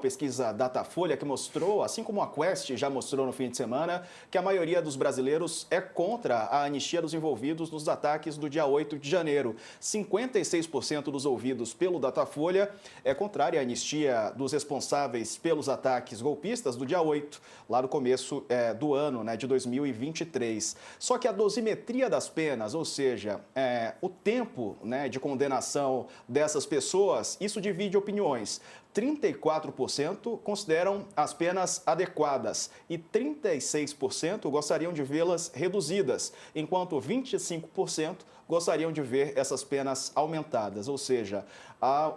Pesquisa Datafolha que mostrou, assim como a Quest já mostrou no fim de semana, que a maioria dos brasileiros é contra a anistia dos envolvidos nos ataques do dia 8 de janeiro. 56% dos ouvidos pelo Datafolha é contrária à anistia dos responsáveis pelos ataques golpistas do dia 8, lá no começo do ano, de 2023. Só que a dosimetria das penas, ou seja, o tempo de condenação dessas pessoas, isso divide opiniões. 34% consideram as penas adequadas e 36% gostariam de vê-las reduzidas, enquanto 25% gostariam de ver essas penas aumentadas. Ou seja, há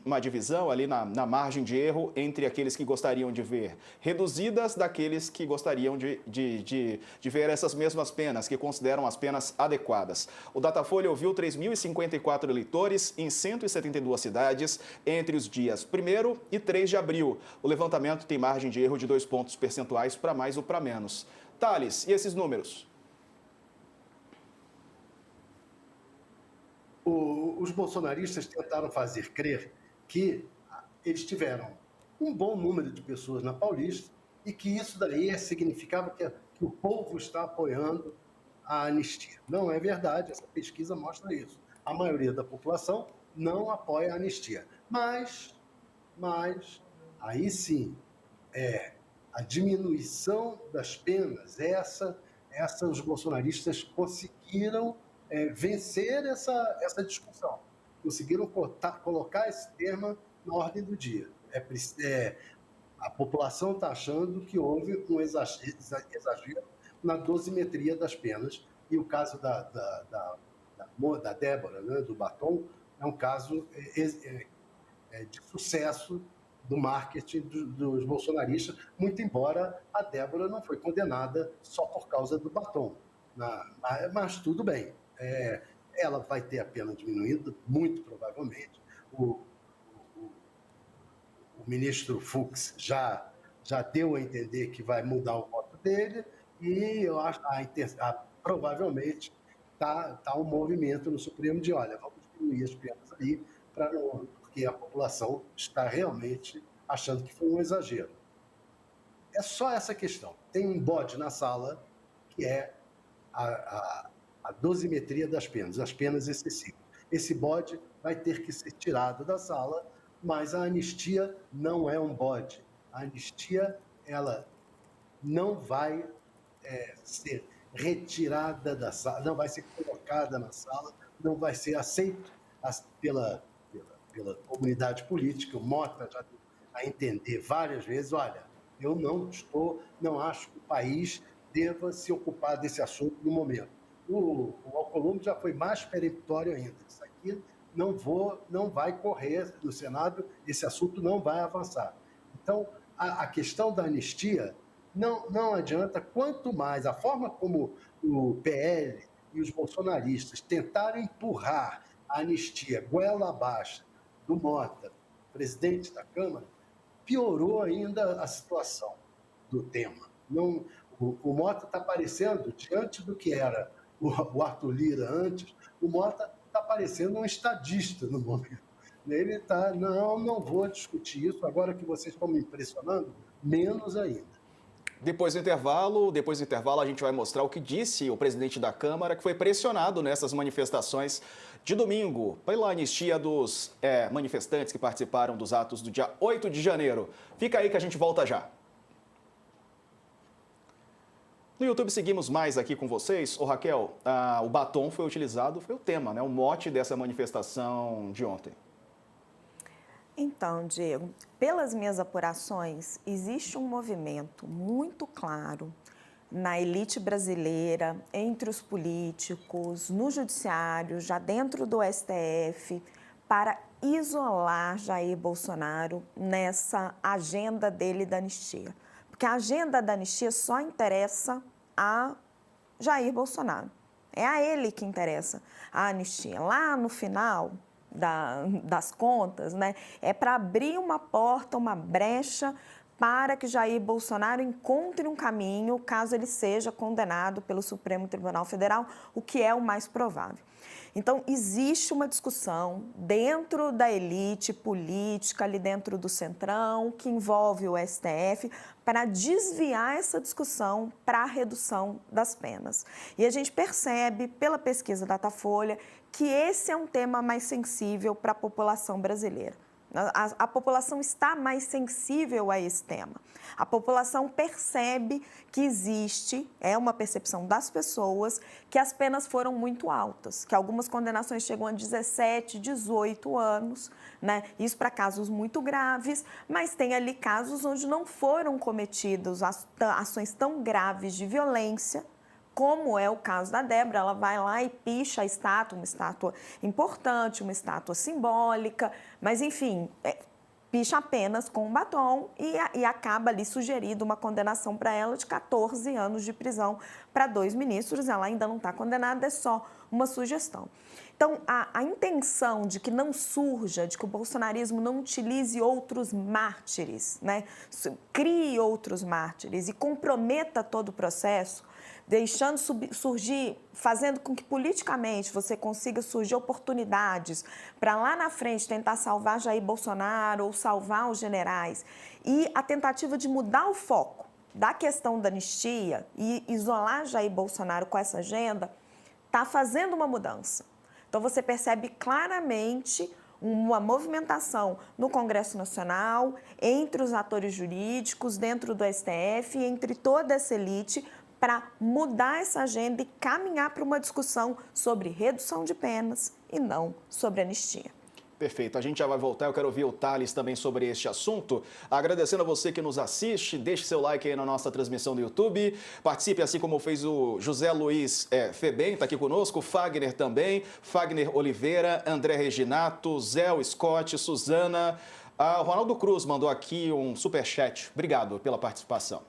uma divisão ali na margem de erro entre aqueles que gostariam de ver reduzidas daqueles que gostariam de ver essas mesmas penas, que consideram as penas adequadas. O Datafolha ouviu 3.054 eleitores em 172 cidades entre os dias 1º e 3 de abril. O levantamento tem margem de erro de 2 pontos percentuais para mais ou para menos. Thales, e esses números? Os bolsonaristas tentaram fazer crer que eles tiveram um bom número de pessoas na Paulista e que isso daí significava que o povo está apoiando a anistia. Não é verdade, essa pesquisa mostra isso. A maioria da população não apoia a anistia. Mas aí sim, a diminuição das penas, essa os bolsonaristas conseguiram vencer essa discussão, conseguiram colocar esse tema na ordem do dia. A população está achando que houve um exagero na dosimetria das penas, e o caso da Débora, do batom, é um caso de sucesso do marketing dos bolsonaristas, muito embora a Débora não foi condenada só por causa do batom. Mas tudo bem, ela vai ter a pena diminuída, muito provavelmente. O ministro Fux já deu a entender que vai mudar o voto dele, e eu acho provavelmente está um movimento no Supremo de, olha, vamos diminuir as penas aí, porque a população está realmente achando que foi um exagero. É só essa questão. Tem um bode na sala, que é a dosimetria das penas, as penas excessivas. Esse bode vai ter que ser tirado da sala, mas a anistia não é um bode. A anistia, ela não vai ser retirada da sala, não vai ser colocada na sala, não vai ser aceito pela comunidade política. O Mota já deu a entender várias vezes, olha, eu não acho que o país deva se ocupar desse assunto no momento. O Alcolumbre já foi mais peremptório ainda. Isso aqui não vai correr no Senado, esse assunto não vai avançar. Então, a questão da anistia não adianta, quanto mais a forma como o PL e os bolsonaristas tentaram empurrar a anistia goela abaixo do Mota, presidente da Câmara, piorou ainda a situação do tema. O Mota está parecendo, diante do que era o Arthur Lira antes, o Mota está parecendo um estadista no momento. Ele está, não vou discutir isso, agora que vocês estão me impressionando, menos ainda. Depois do intervalo, a gente vai mostrar o que disse o presidente da Câmara, que foi pressionado nessas manifestações de domingo pela anistia dos manifestantes que participaram dos atos do dia 8 de janeiro. Fica aí que a gente volta já. No YouTube seguimos mais aqui com vocês. Ô Raquel, o batom foi utilizado, foi o tema, o mote dessa manifestação de ontem. Então, Diego, pelas minhas apurações, existe um movimento muito claro na elite brasileira, entre os políticos, no judiciário, já dentro do STF, para isolar Jair Bolsonaro nessa agenda dele da anistia. Porque a agenda da anistia só interessa a Jair Bolsonaro. É a ele que interessa a anistia. Lá no final das contas, é para abrir uma porta, uma brecha para que Jair Bolsonaro encontre um caminho caso ele seja condenado pelo Supremo Tribunal Federal, o que é o mais provável. Então, existe uma discussão dentro da elite política, ali dentro do Centrão, que envolve o STF, para desviar essa discussão para a redução das penas. E a gente percebe, pela pesquisa Datafolha, que esse é um tema mais sensível para a população brasileira. A população está mais sensível a esse tema. A população percebe que existe, é uma percepção das pessoas, que as penas foram muito altas, que algumas condenações chegam a 17, 18 anos, né? Isso para casos muito graves, mas tem ali casos onde não foram cometidas ações tão graves de violência, como é o caso da Débora. Ela vai lá e picha a estátua, uma estátua importante, uma estátua simbólica, mas, enfim, picha apenas com um batom e acaba ali sugerindo uma condenação para ela de 14 anos de prisão para 2 ministros. Ela ainda não está condenada, é só uma sugestão. Então, a intenção de que não surja, de que o bolsonarismo não utilize outros mártires, né? Crie outros mártires e comprometa todo o processo, deixando surgir, fazendo com que politicamente você consiga surgir oportunidades para lá na frente tentar salvar Jair Bolsonaro ou salvar os generais. E a tentativa de mudar o foco da questão da anistia e isolar Jair Bolsonaro com essa agenda está fazendo uma mudança. Então você percebe claramente uma movimentação no Congresso Nacional, entre os atores jurídicos, dentro do STF, entre toda essa elite, para mudar essa agenda e caminhar para uma discussão sobre redução de penas e não sobre anistia. Perfeito, a gente já vai voltar, eu quero ouvir o Thales também sobre este assunto. Agradecendo a você que nos assiste, deixe seu like aí na nossa transmissão do YouTube, participe assim como fez o José Luiz Febem, está aqui conosco, Fagner também, Fagner Oliveira, André Reginato, Zé Scott, Suzana, o Ronaldo Cruz mandou aqui um superchat, obrigado pela participação.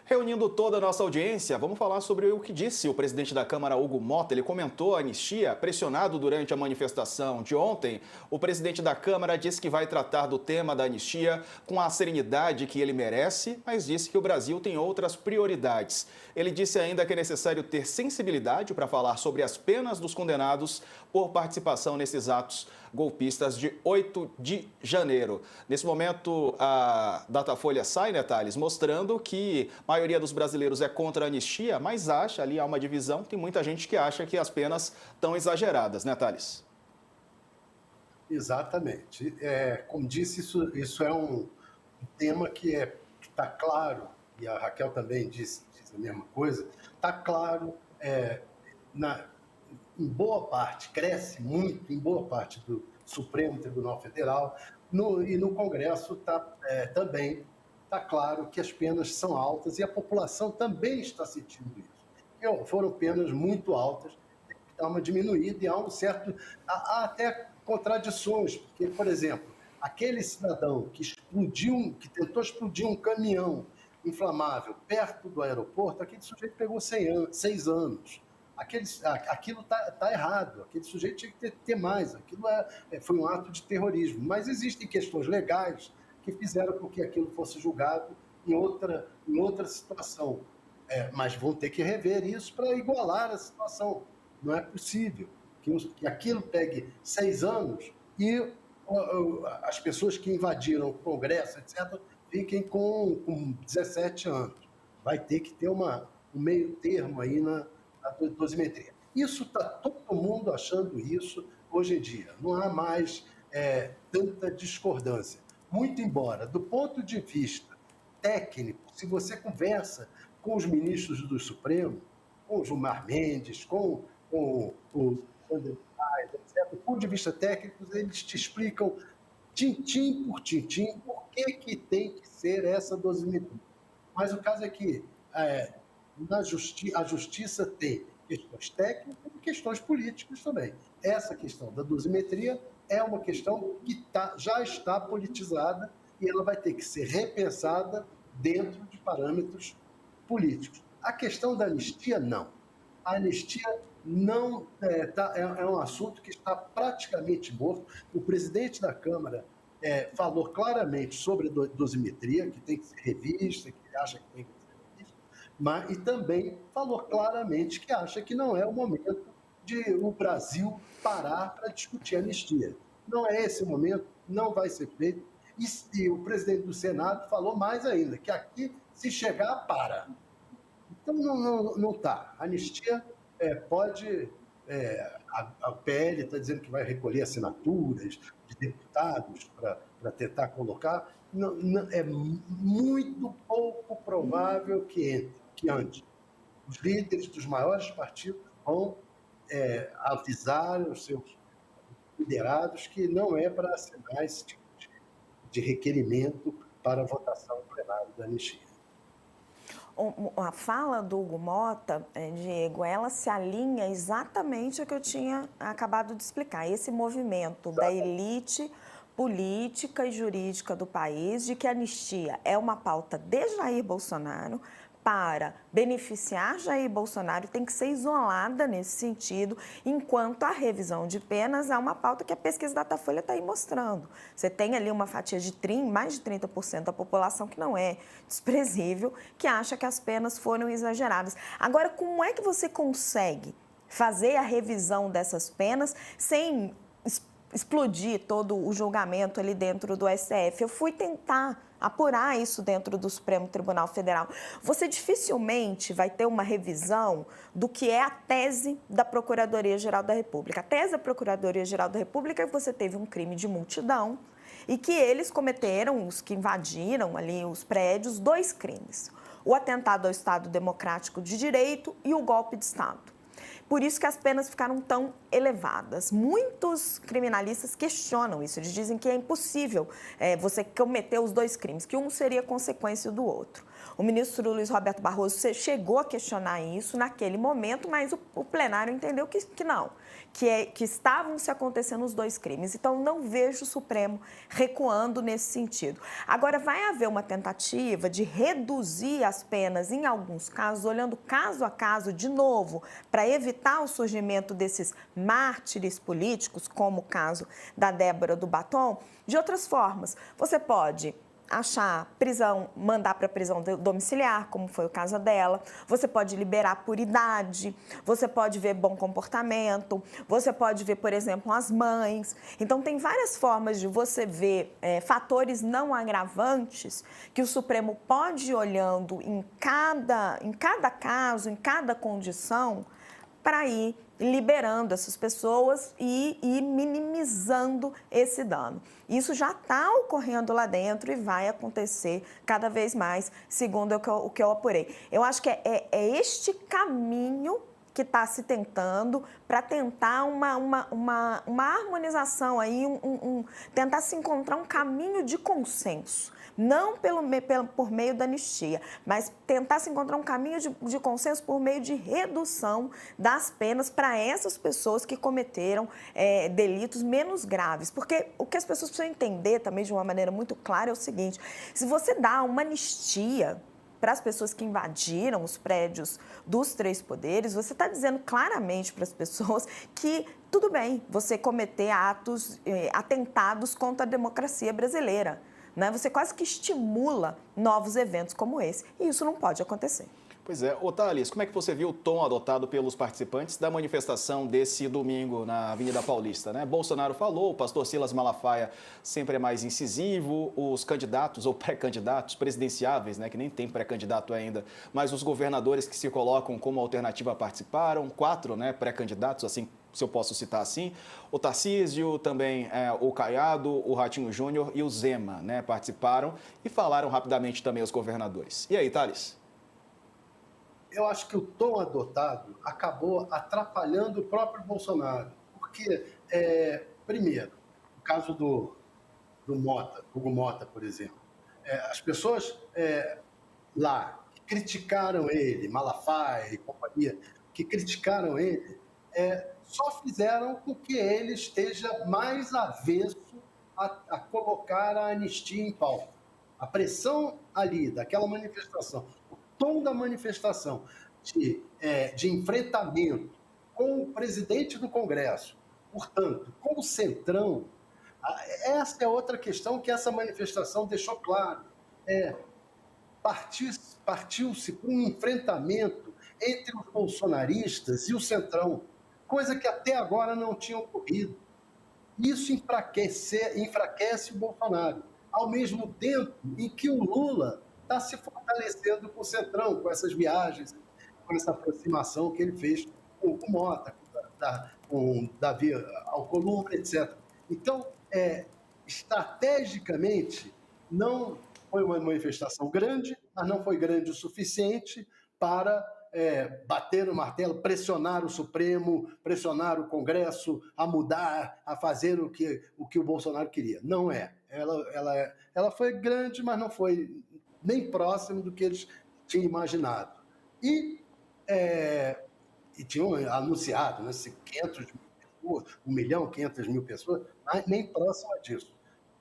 Reunindo toda a nossa audiência, vamos falar sobre o que disse o presidente da Câmara, Hugo Mota. Ele comentou a anistia, pressionado durante a manifestação de ontem. O presidente da Câmara disse que vai tratar do tema da anistia com a serenidade que ele merece, mas disse que o Brasil tem outras prioridades. Ele disse ainda que é necessário ter sensibilidade para falar sobre as penas dos condenados por participação nesses atos golpistas de 8 de janeiro. Nesse momento, a Datafolha sai, né, Thales, mostrando que a maioria dos brasileiros é contra a anistia, mas acha, ali há uma divisão, tem muita gente que acha que as penas estão exageradas, né, Thales? Exatamente. Como disse, isso é um tema que está claro, e a Raquel também disse a mesma coisa, está claro, em boa parte, cresce muito, em boa parte do Supremo Tribunal Federal, e no Congresso também está claro que as penas são altas e a população também está sentindo isso. Foram penas muito altas, tem que dar uma diminuída e há até contradições, porque, por exemplo, aquele cidadão que tentou explodir um caminhão inflamável perto do aeroporto, aquele sujeito pegou 6 anos. Aquilo está errado, aquele sujeito tinha que ter mais, aquilo foi um ato de terrorismo. Mas existem questões legais que fizeram com que aquilo fosse julgado em outra situação. Mas vão ter que rever isso para igualar a situação. Não é possível que aquilo pegue 6 anos e as pessoas que invadiram o Congresso, etc., fiquem com 17 anos. Vai ter que ter um meio termo aí na dosimetria. Isso está todo mundo achando isso hoje em dia. Não há mais tanta discordância. Muito embora, do ponto de vista técnico, se você conversa com os ministros do Supremo, com o Gilmar Mendes, com o Anderson Paes, etc., do ponto de vista técnico, eles te explicam tintim por tintim por que tem que ser essa dosimetria. Mas o caso é que a justiça tem questões técnicas e questões políticas também. Essa questão da dosimetria é uma questão que já está politizada e ela vai ter que ser repensada dentro de parâmetros políticos. A questão da anistia, não. A anistia não é um assunto que está praticamente morto. O presidente da Câmara falou claramente sobre a dosimetria, que tem que ser revista, que ele acha que tem que ser revista, e também falou claramente que acha que não é o momento de o Brasil parar para discutir anistia. Não é esse o momento, não vai ser feito. E o presidente do Senado falou mais ainda, que aqui, se chegar, para. Então, não está. A anistia pode... a PL está dizendo que vai recolher assinaturas de deputados para tentar colocar. É muito pouco provável que ande. Os líderes dos maiores partidos vão avisar os seus liderados que não é para assinar esse tipo de requerimento para a votação plenária da anistia. A fala do Hugo Mota, Diego, ela se alinha exatamente ao que eu tinha acabado de explicar. Esse movimento da elite política e jurídica do país, de que a anistia é uma pauta de Jair Bolsonaro, para beneficiar Jair Bolsonaro, tem que ser isolada nesse sentido, enquanto a revisão de penas é uma pauta que a pesquisa Datafolha está aí mostrando. Você tem ali uma fatia de mais de 30% da população que não é desprezível, que acha que as penas foram exageradas. Agora, como é que você consegue fazer a revisão dessas penas sem explodir todo o julgamento ali dentro do STF? Eu fui tentar apurar isso dentro do Supremo Tribunal Federal. Você dificilmente vai ter uma revisão do que é a tese da Procuradoria-Geral da República. A tese da Procuradoria-Geral da República é que você teve um crime de multidão e que eles cometeram, os que invadiram ali os prédios, 2 crimes: o atentado ao Estado Democrático de Direito e o golpe de Estado. Por isso que as penas ficaram tão elevadas. Muitos criminalistas questionam isso. Eles dizem que é impossível você cometer os 2 crimes, que um seria consequência do outro. O ministro Luiz Roberto Barroso chegou a questionar isso naquele momento, mas o plenário entendeu que não, que estavam se acontecendo os 2 crimes. Então, não vejo o Supremo recuando nesse sentido. Agora, vai haver uma tentativa de reduzir as penas, em alguns casos, olhando caso a caso de novo, para evitar o surgimento desses mártires políticos, como o caso da Débora do Batom, de outras formas. Você pode achar prisão, mandar para prisão domiciliar, como foi o caso dela. Você pode liberar por idade, você pode ver bom comportamento, você pode ver, por exemplo, as mães. Então, tem várias formas de você ver fatores não agravantes que o Supremo pode ir olhando em cada caso, em cada condição, para ir liberando essas pessoas e minimizando esse dano. Isso já está ocorrendo lá dentro e vai acontecer cada vez mais, segundo o que eu apurei. Eu acho que é este caminho que está se tentando para tentar uma harmonização, aí, tentar se encontrar um caminho de consenso. Não por meio da anistia, mas tentar se encontrar um caminho de consenso por meio de redução das penas para essas pessoas que cometeram delitos menos graves. Porque o que as pessoas precisam entender também de uma maneira muito clara é o seguinte: se você dá uma anistia para as pessoas que invadiram os prédios dos 3 poderes, você está dizendo claramente para as pessoas que tudo bem você cometer atentados contra a democracia brasileira. Né? Você quase que estimula novos eventos como esse. E isso não pode acontecer. Pois é. Ô, Thalys, como é que você viu o tom adotado pelos participantes da manifestação desse domingo na Avenida Paulista, né? Bolsonaro falou, o pastor Silas Malafaia sempre é mais incisivo, os candidatos ou pré-candidatos presidenciáveis, né, que nem tem pré-candidato ainda, mas os governadores que se colocam como alternativa participaram, 4, né, pré-candidatos, assim, se eu posso citar assim, o Tarcísio, também o Caiado, o Ratinho Júnior e o Zema, né, participaram e falaram rapidamente também os governadores. E aí, Thalys? Eu acho que o tom adotado acabou atrapalhando o próprio Bolsonaro. Porque, primeiro, o caso do Hugo Mota, por exemplo, as pessoas lá que criticaram ele, Malafaia e companhia, que criticaram ele, só fizeram com que ele esteja mais avesso a colocar a anistia em pauta. A pressão ali, daquela manifestação, o tom da manifestação de enfrentamento com o presidente do Congresso, portanto, com o Centrão, Essa é outra questão que essa manifestação deixou claro. É, partiu-se para um enfrentamento entre os bolsonaristas e o Centrão, coisa que até agora não tinha ocorrido. Isso enfraquece o Bolsonaro, ao mesmo tempo em que o Lula está se fortalecendo com o Centrão, com essas viagens, com essa aproximação que ele fez com o Mota, com o Davi Alcolumbre, etc. Então, estrategicamente, não foi uma manifestação grande, mas não foi grande o suficiente para bater no martelo, pressionar o Supremo, pressionar o Congresso a mudar, a fazer o que o Bolsonaro queria. Não é. Ela foi grande, mas não foi nem próximo do que eles tinham imaginado. E tinham anunciado, né, 500 mil pessoas, 1.500.000 pessoas, mas nem próximo disso.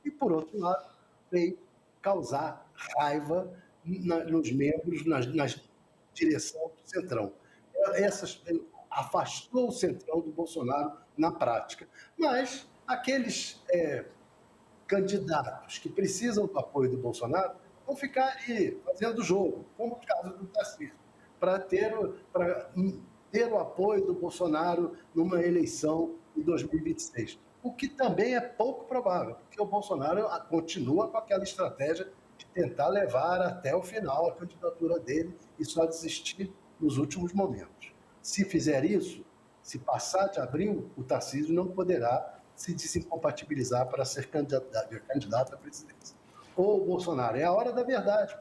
E, por outro lado, veio causar raiva nos membros, na direção do Centrão. Afastou o Centrão do Bolsonaro na prática. Mas aqueles candidatos que precisam do apoio do Bolsonaro vão ficar ali fazendo jogo, como o caso do Tarcísio, para ter o apoio do Bolsonaro numa eleição em 2026. O que também é pouco provável, porque o Bolsonaro continua com aquela estratégia de tentar levar até o final a candidatura dele e só desistir nos últimos momentos. Se fizer isso, se passar de abril, o Tarcísio não poderá se desincompatibilizar para ser candidato à presidência. Ou o Bolsonaro, é a hora da verdade.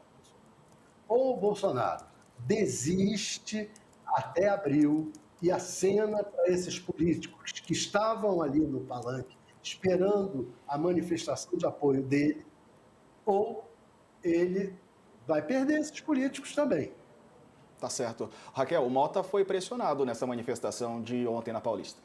Ou o Bolsonaro desiste até abril e acena para esses políticos que estavam ali no palanque esperando a manifestação de apoio dele, ou ele vai perder esses políticos também. Tá certo. Raquel, o Mota foi pressionado nessa manifestação de ontem na Paulista.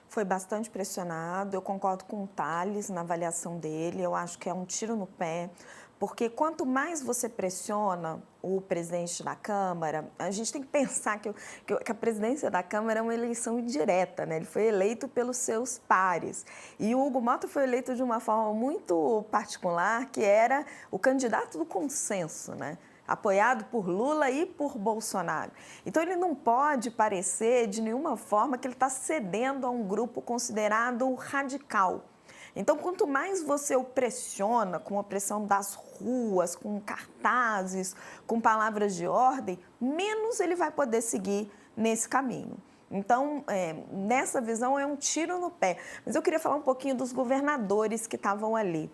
Foi bastante pressionado, eu concordo com o Thales na avaliação dele, eu acho que é um tiro no pé, porque quanto mais você pressiona o presidente da Câmara, a gente tem que pensar que a presidência da Câmara é uma eleição indireta, né? Ele foi eleito pelos seus pares. E o Hugo Mota foi eleito de uma forma muito particular, que era o candidato do consenso, né? Apoiado por Lula e por Bolsonaro. Então, ele não pode parecer de nenhuma forma que ele está cedendo a um grupo considerado radical. Então, quanto mais você o pressiona com a pressão das ruas, com cartazes, com palavras de ordem, menos ele vai poder seguir nesse caminho. Então, nessa visão, é um tiro no pé. Mas eu queria falar um pouquinho dos governadores que estavam ali.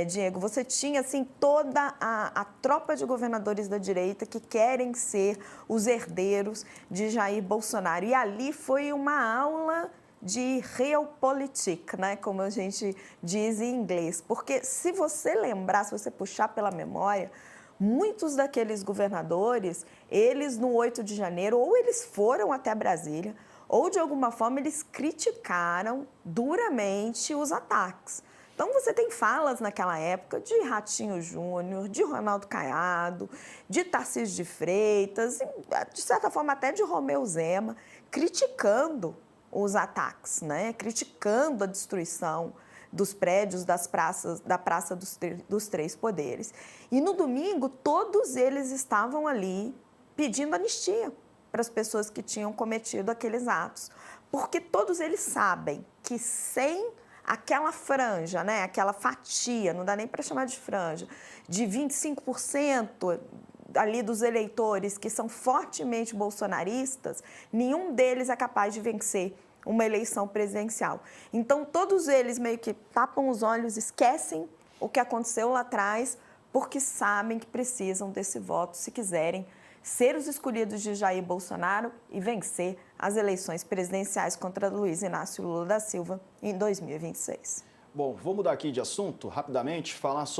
Diego, você tinha assim toda a tropa de governadores da direita que querem ser os herdeiros de Jair Bolsonaro. E ali foi uma aula de realpolitik, né, como a gente diz em inglês. Porque se você lembrar, se você puxar pela memória, muitos daqueles governadores, eles no 8 de janeiro, ou eles foram até Brasília, ou de alguma forma eles criticaram duramente os ataques. Então, você tem falas naquela época de Ratinho Júnior, de Ronaldo Caiado, de Tarcísio de Freitas, de certa forma até de Romeu Zema, criticando os ataques, né? Criticando a destruição dos prédios da Praça dos Três Poderes. E no domingo, todos eles estavam ali pedindo anistia para as pessoas que tinham cometido aqueles atos, porque todos eles sabem que sem aquela franja, né, aquela fatia, não dá nem para chamar de franja, de 25% ali dos eleitores que são fortemente bolsonaristas, nenhum deles é capaz de vencer uma eleição presidencial. Então, todos eles meio que tapam os olhos, esquecem o que aconteceu lá atrás, porque sabem que precisam desse voto se quiserem ser os escolhidos de Jair Bolsonaro e vencer as eleições presidenciais contra Luiz Inácio Lula da Silva em 2026. Bom, vou mudar aqui de assunto rapidamente, falar sobre